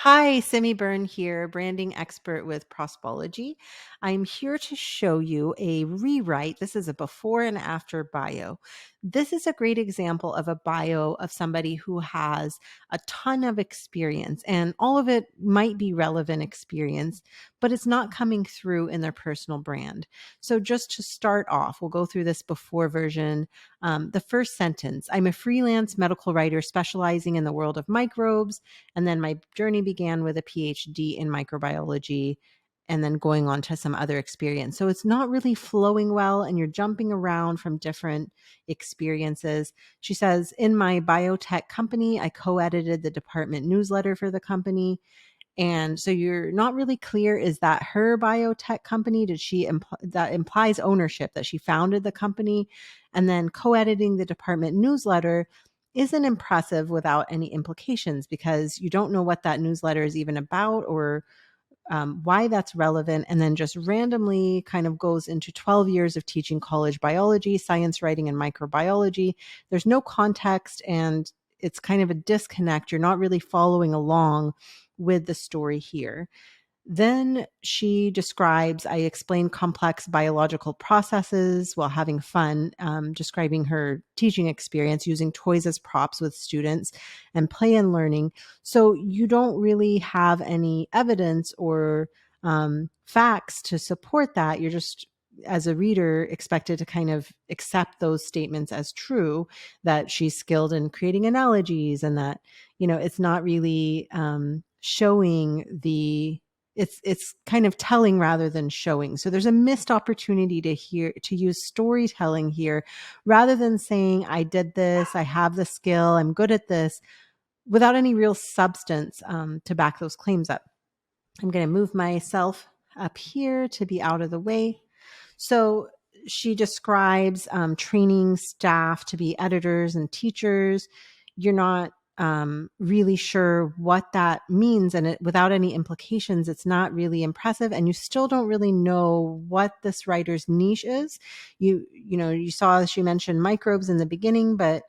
Hi, Simi here, branding expert with Prospology. I'm here to show you a rewrite. This is a before and after bio. This is a great example of a bio of somebody who has a ton of experience, and all of it might be relevant experience, but it's not coming through in their personal brand. So, just to start off, we'll go through this before version. The first sentence: I'm a freelance medical writer specializing in the world of microbes. And then my journey began with a PhD in microbiology and then going on to some other experience. So it's not really flowing well, and you're jumping around from different experiences. She says, in my biotech company, I co edited the department newsletter for the company. And so you're not really clear, is that her biotech company? Did she that implies ownership, that she founded the company? And then co-editing the department newsletter isn't impressive without any implications, because you don't know what that newsletter is even about, or why that's relevant. And then just randomly kind of goes into 12 years of teaching college biology, science writing, and microbiology. There's no context, and it's kind of a disconnect. You're not really following along with the story here. Then she describes, I explain complex biological processes while having fun, describing her teaching experience using toys as props with students and play and learning. So you don't really have any evidence or facts to support that. You're just, as a reader, expected to kind of accept those statements as true, that she's skilled in creating analogies, and that, it's not really showing the it's kind of telling rather than showing. So there's a missed opportunity to use storytelling here, rather than saying, I did this, I have the skill, I'm good at this, without any real substance to back those claims up. I'm going to move myself up here to be out of the way. So she describes training staff to be editors and teachers. You're not really sure what that means, and without any implications, it's not really impressive. And you still don't really know what this writer's niche is. You saw she mentioned microbes in the beginning, but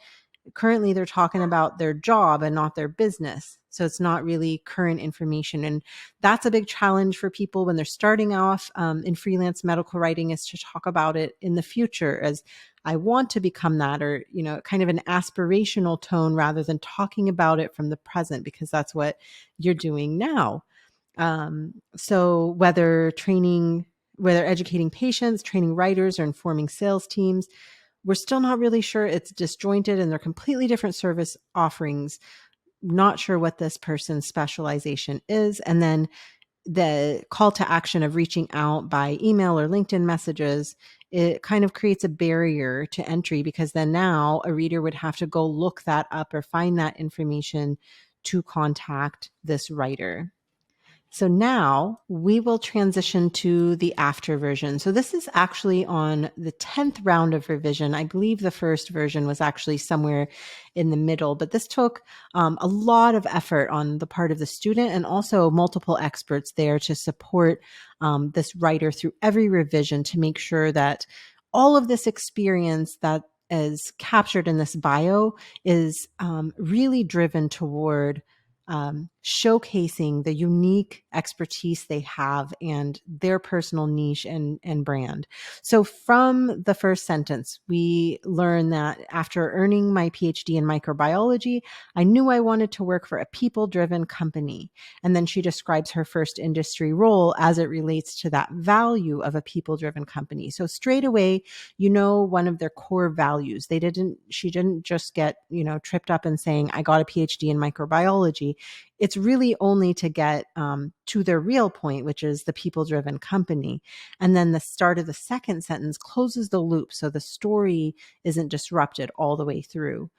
currently they're talking about their job and not their business. So it's not really current information. And that's a big challenge for people when they're starting off in freelance medical writing, is to talk about it in the future as, I want to become that, or, kind of an aspirational tone, rather than talking about it from the present, because that's what you're doing now. So whether educating patients, training writers, or informing sales teams, we're still not really sure. It's disjointed, and they're completely different service offerings. Not sure what this person's specialization is. And then the call to action of reaching out by email or LinkedIn messages, it kind of creates a barrier to entry, because then now a reader would have to go look that up or find that information to contact this writer. So now we will transition to the after version. So this is actually on the 10th round of revision. I believe the first version was actually somewhere in the middle, but this took a lot of effort on the part of the student, and also multiple experts there to support this writer through every revision, to make sure that all of this experience that is captured in this bio is really driven toward showcasing the unique expertise they have and their personal niche and brand. So from the first sentence, we learn that after earning my PhD in microbiology, I knew I wanted to work for a people-driven company. And then she describes her first industry role as it relates to that value of a people-driven company. So straight away, one of their core values. She didn't just get, tripped up and saying, I got a PhD in microbiology. It's really only to get to their real point, which is the people-driven company. And then the start of the second sentence closes the loop, so the story isn't disrupted all the way through.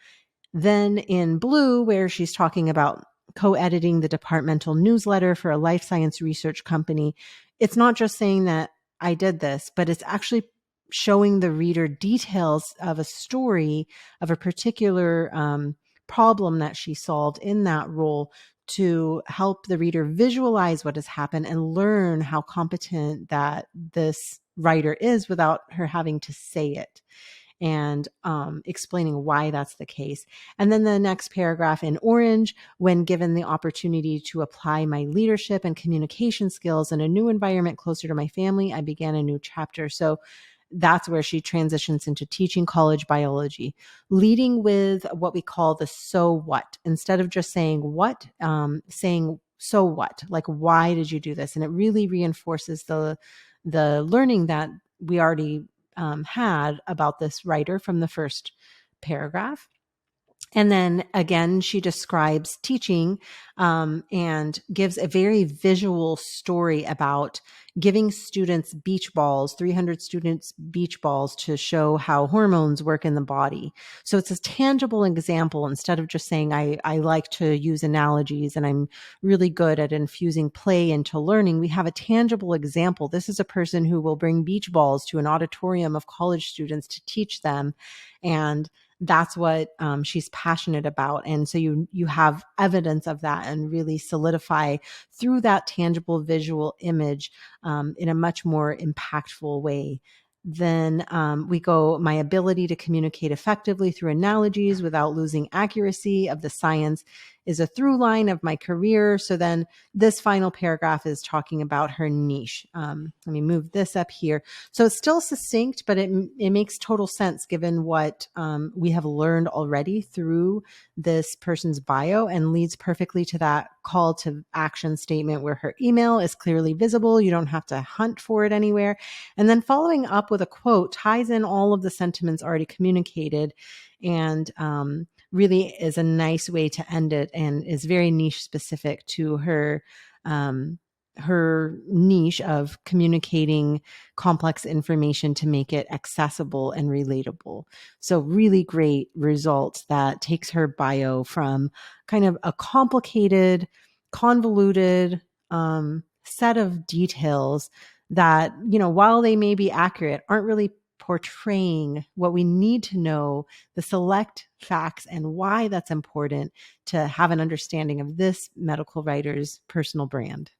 Then in blue, where she's talking about co-editing the departmental newsletter for a life science research company, it's not just saying that I did this, but it's actually showing the reader details of a story of a particular problem that she solved in that role, to help the reader visualize what has happened and learn how competent that this writer is without her having to say it. and explaining why that's the case. And then the next paragraph in orange, when given the opportunity to apply my leadership and communication skills in a new environment closer to my family, I began a new chapter. So that's where she transitions into teaching college biology, leading with what we call the so what. Instead of just saying what, saying so what, like why did you do this? And it really reinforces the learning that we already had about this writer from the first paragraph. And then again, she describes teaching and gives a very visual story about giving students beach balls, 300 students beach balls, to show how hormones work in the body. So it's a tangible example instead of just saying, I like to use analogies and I'm really good at infusing play into learning. We have a tangible example. This is a person who will bring beach balls to an auditorium of college students to teach them. And that's what she's passionate about. And so you have evidence of that and really solidify through that tangible visual image in a much more impactful way. Then we go, my ability to communicate effectively through analogies without losing accuracy of the science is a through line of my career. So then this final paragraph is talking about her niche. Let me move this up here. So it's still succinct, but it makes total sense given what we have learned already through this person's bio, and leads perfectly to that call to action statement where her email is clearly visible. You don't have to hunt for it anywhere. And then following up with a quote ties in all of the sentiments already communicated, and really is a nice way to end it, and is very niche specific to her niche of communicating complex information to make it accessible and relatable. So really great result that takes her bio from kind of a complicated, convoluted set of details that, while they may be accurate, aren't really portraying what we need to know, the select facts and why that's important to have an understanding of this medical writer's personal brand.